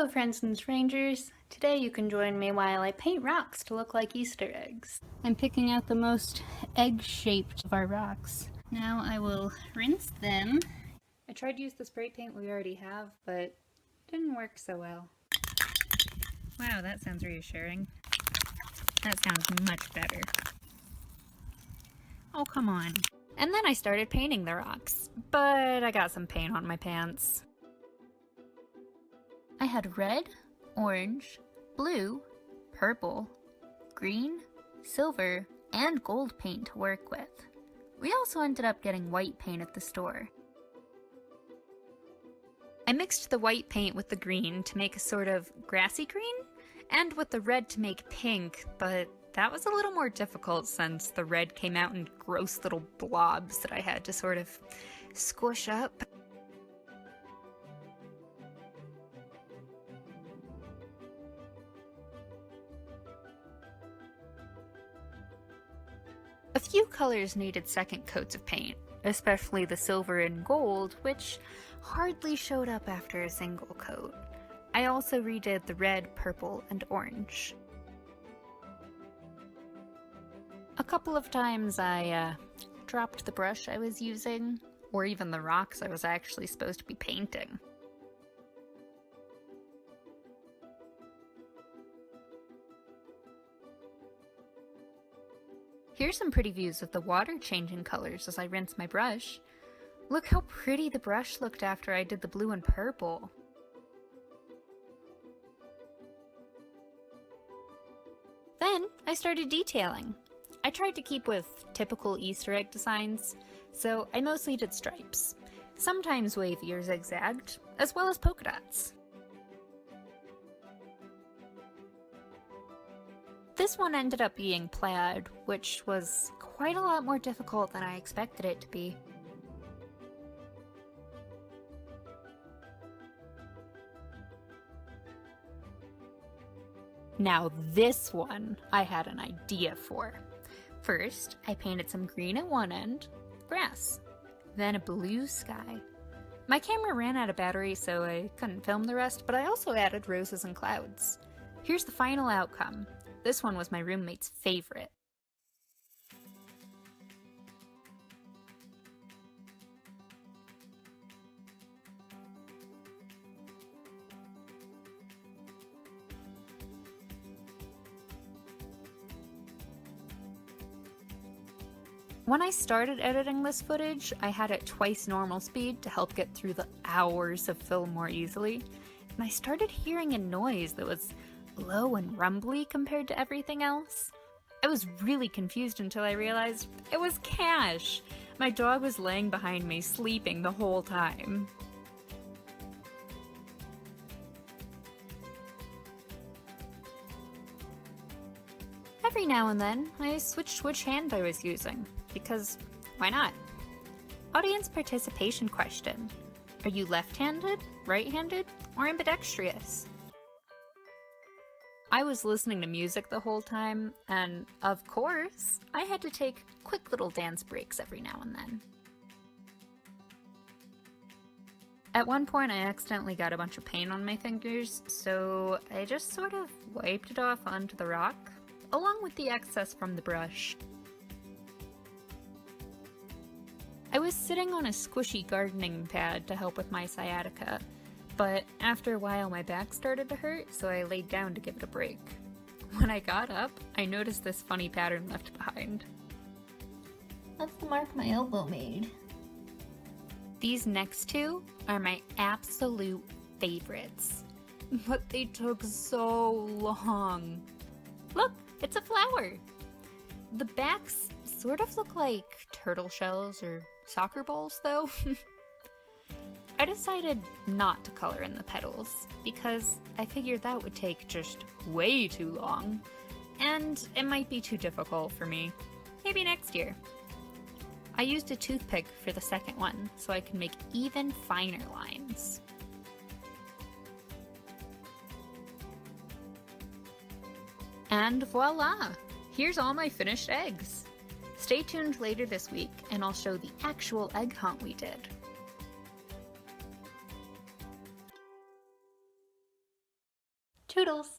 Hello friends and strangers. Today you can join me while I paint rocks to look like Easter eggs. I'm picking out the most egg-shaped of our rocks. Now I will rinse them. I tried to use the spray paint we already have, but it didn't work so well. Wow, that sounds reassuring. That sounds much better. Oh, come on. And then I started painting the rocks, but I got some paint on my pants. I had red, orange, blue, purple, green, silver, and gold paint to work with. We also ended up getting white paint at the store. I mixed the white paint with the green to make a sort of grassy green, and with the red to make pink, but that was a little more difficult since the red came out in gross little blobs that I had to sort of squish up. A few colors needed second coats of paint, especially the silver and gold, which hardly showed up after a single coat. I also redid the red, purple, and orange. A couple of times I dropped the brush I was using, or even the rocks I was actually supposed to be painting. Here's some pretty views of the water changing colors as I rinse my brush. Look how pretty the brush looked after I did the blue and purple. Then I started detailing. I tried to keep with typical Easter egg designs, so I mostly did stripes, sometimes wavy or zigzagged, as well as polka dots. This one ended up being plaid, which was quite a lot more difficult than I expected it to be. Now this one I had an idea for. First, I painted some green at one end, grass, then a blue sky. My camera ran out of battery, so I couldn't film the rest, but I also added roses and clouds. Here's the final outcome. This one was my roommate's favorite. When I started editing this footage, I had it twice normal speed to help get through the hours of film more easily, and I started hearing a noise that was low and rumbly compared to everything else. I was really confused until I realized it was Cash. My dog was laying behind me, sleeping the whole time. Every now and then, I switched which hand I was using, because why not? Audience participation question. Are you left-handed, right-handed, or ambidextrous? I was listening to music the whole time, and of course, I had to take quick little dance breaks every now and then. At one point, I accidentally got a bunch of paint on my fingers, so I just sort of wiped it off onto the rock, along with the excess from the brush. I was sitting on a squishy gardening pad to help with my sciatica, but after a while my back started to hurt, so I laid down to give it a break. When I got up, I noticed this funny pattern left behind. That's the mark my elbow made. These next two are my absolute favorites, but they took so long. Look, it's a flower! The backs sort of look like turtle shells or soccer balls, though. I decided not to color in the petals because I figured that would take just way too long, and it might be too difficult for me. Maybe next year. I used a toothpick for the second one so I can make even finer lines. And voila! Here's all my finished eggs. Stay tuned later this week and I'll show the actual egg hunt we did. Toodles!